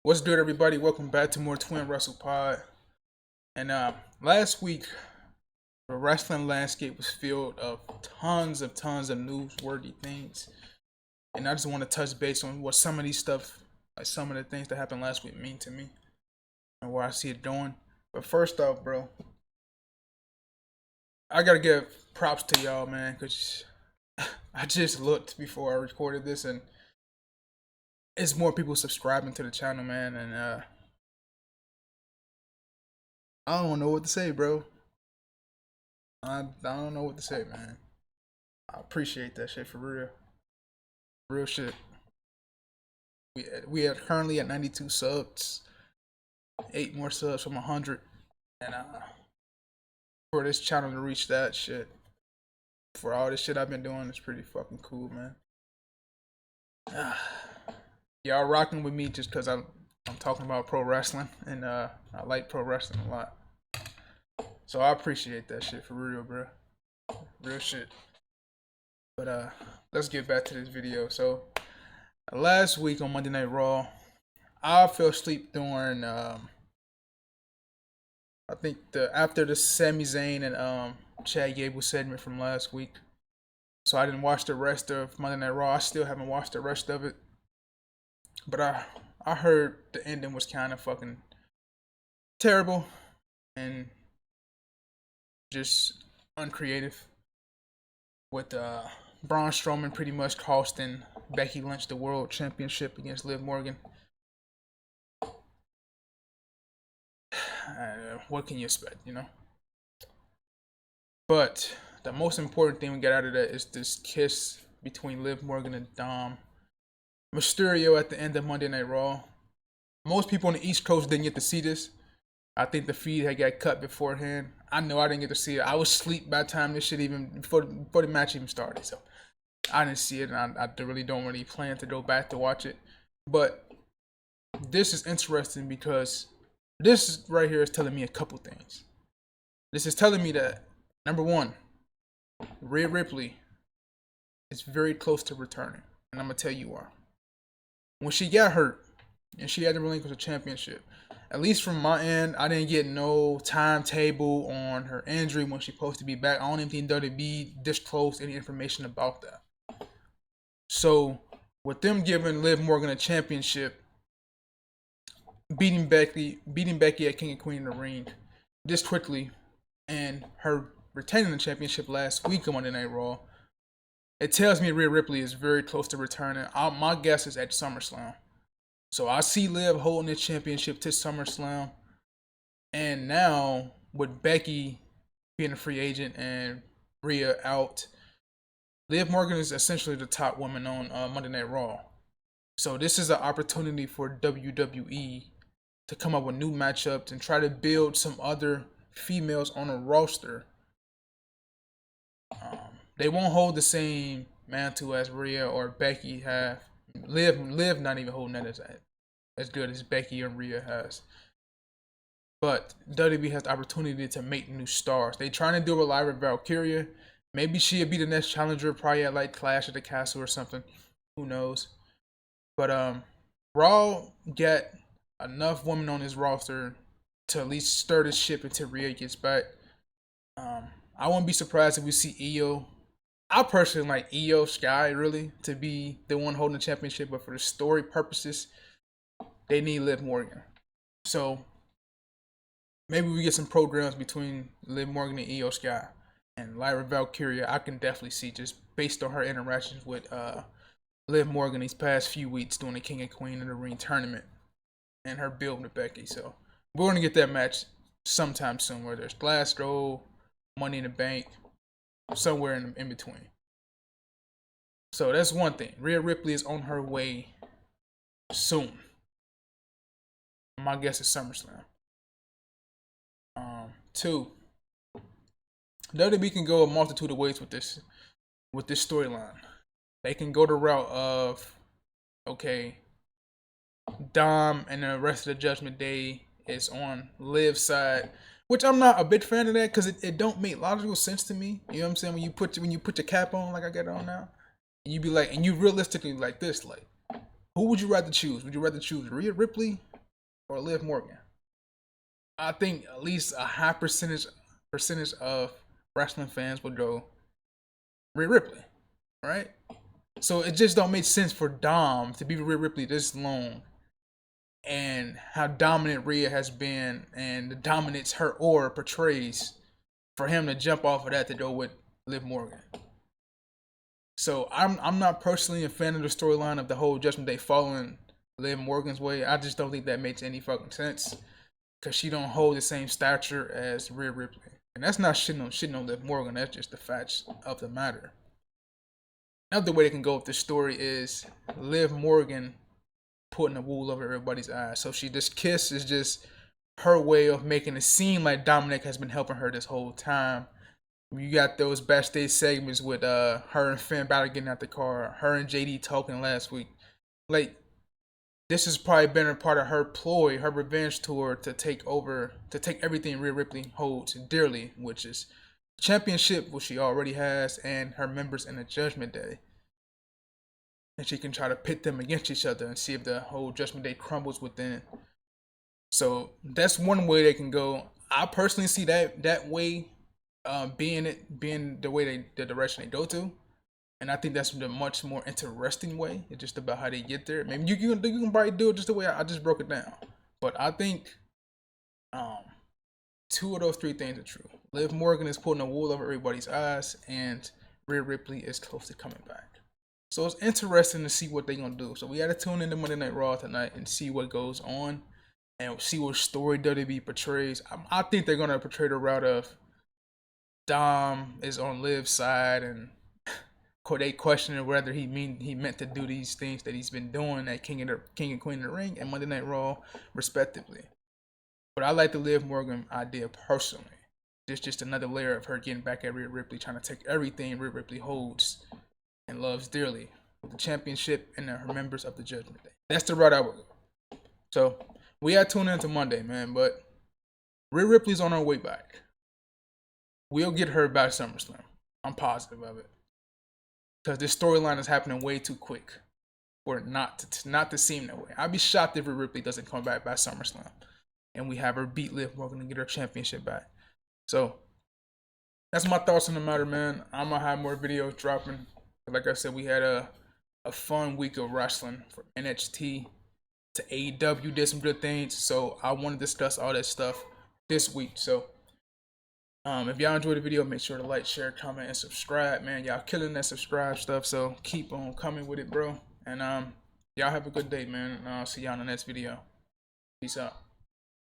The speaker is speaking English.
What's good, everybody? Welcome back to more Twin Wrestle Pod. And last week, the wrestling landscape was filled of tons of newsworthy things. And I just want to touch base on what some of these stuff, like some of the things that happened last week, mean to me and where I see it going. But first off, bro, I gotta give props to y'all, man, because I just looked before I recorded this, and it's more people subscribing to the channel, man. And I don't know what to say, bro. I don't know what to say, man. I appreciate that shit for real. Real shit. We are currently at 92 subs, 8 more subs from 100, and for this channel to reach that shit, for all this shit I've been doing, it's pretty fucking cool, man. Y'all rocking with me just because I'm talking about pro wrestling, and I like pro wrestling a lot. So I appreciate that shit for real, bro. Real shit. But let's get back to this video. So last week on Monday Night Raw, I fell asleep during I think after the Sami Zayn and Chad Gable segment from last week. So I didn't watch the rest of Monday Night Raw. I still haven't watched the rest of it. But I heard the ending was kind of fucking terrible and just uncreative, with Braun Strowman pretty much costing Becky Lynch the World Championship against Liv Morgan. What can you expect, you know? But the most important thing we get out of that is this kiss between Liv Morgan and Dom Mysterio at the end of Monday Night Raw. Most people on the East Coast didn't get to see this. I think the feed had got cut beforehand. I know I didn't get to see it. I was asleep by the time this shit before the match even started. So I didn't see it, and I really don't plan to go back to watch it. But this is interesting because this right here is telling me a couple things. This is telling me that, number one, Rhea Ripley is very close to returning, and I'm gonna tell you why. When she got hurt and she had to relinquish the championship, at least from my end, I didn't get no timetable on her injury when she's supposed to be back. I don't even think WWE disclosed any information about that. So with them giving Liv Morgan a championship, beating Becky at King and Queen in the ring this quickly, and her retaining the championship last week on Monday Night Raw, it tells me Rhea Ripley is very close to returning. My guess is at SummerSlam. So I see Liv holding the championship to SummerSlam. And now, with Becky being a free agent and Rhea out, Liv Morgan is essentially the top woman on Monday Night Raw. So this is an opportunity for WWE to come up with new matchups and try to build some other females on a roster. They won't hold the same mantle as Rhea or Becky have. Liv not even holding that as good as Becky and Rhea has. But WWE has the opportunity to make new stars. They trying to do it with Lyra Valkyria. Maybe she'll be the next challenger, probably at like Clash at the Castle or something. Who knows? But Raw get enough women on his roster to at least stir the ship until Rhea gets back. I wouldn't be surprised if we see Io. I personally like Io Sky really to be the one holding the championship, but for the story purposes, they need Liv Morgan. So maybe we get some programs between Liv Morgan and Io Sky. And Lyra Valkyria, I can definitely see, just based on her interactions with Liv Morgan these past few weeks doing the King and Queen in the Ring tournament and her build with Becky. So we're going to get that match sometime soon, whether it's Glasgow, Money in the Bank, somewhere in between. So that's one thing. Rhea Ripley is on her way soon. My guess is SummerSlam. Two, WWE can go a multitude of ways with this storyline. They can go the route of, okay, Dom and the rest of the Judgment Day is on Liv's side, which I'm not a big fan of that because it don't make logical sense to me. You know what I'm saying? When you put your cap on like I got it on now, and you realistically like this, like, who would you rather choose? Would you rather choose Rhea Ripley or Liv Morgan? I think at least a high percentage of wrestling fans would go Rhea Ripley, right? So it just don't make sense for Dom to be Rhea Ripley this long, and how dominant Rhea has been, and the dominance her aura portrays, for him to jump off of that to go with Liv Morgan. So I'm not personally a fan of the storyline of the whole Judgment Day following Liv Morgan's way. I just don't think that makes any fucking sense, because she don't hold the same stature as Rhea Ripley, and that's not shitting on Liv Morgan. That's just the facts of the matter. Another way they can go with this story is Liv Morgan putting the wool over everybody's eyes. So this kiss is just her way of making it seem like Dominic has been helping her this whole time. You got those backstage segments with her and Finn Balor getting out the car, her and JD talking last week. Like, this has probably been a part of her ploy, her revenge tour to take everything Rhea Ripley holds dearly, which is championship, which she already has, and her members in the Judgment Day. And she can try to pit them against each other and see if the whole Judgment Day crumbles within. So that's one way they can go. I personally see that way being the direction they go to, and I think that's the much more interesting way. It's just about how they get there. Maybe you can probably do it just the way I just broke it down, but I think two of those three things are true. Liv Morgan is putting a wool over everybody's eyes, and Rhea Ripley is close to coming back. So it's interesting to see what they're gonna do. So we gotta tune into Monday Night Raw tonight and see what goes on, and see what story WWE portrays. I think they're gonna portray the route of Dom is on Liv's side, and they questioning whether he meant to do these things that he's been doing at King and Queen of the Ring and Monday Night Raw, respectively. But I like the Liv Morgan idea personally. It's just another layer of her getting back at Rhea Ripley, trying to take everything Rhea Ripley holds and loves dearly, with the championship and her members of the Judgment Day. That's the route I would go. So we had to tune into Monday, man. But Rhea Ripley's on her way back. We'll get her by SummerSlam. I'm positive of it, because this storyline is happening way too quick for it not to seem that way. I'd be shocked if Rhea Ripley doesn't come back by SummerSlam and we have her beat Liv Morgan and get her championship back. So that's my thoughts on the matter, man. I'm gonna have more videos dropping. Like I said, we had a fun week of wrestling from NXT to AEW, did some good things. So I want to discuss all that stuff this week. So if y'all enjoyed the video, make sure to like, share, comment, and subscribe, man. Y'all killing that subscribe stuff, so keep on coming with it, bro. And y'all have a good day, man. And I'll see y'all in the next video. Peace out.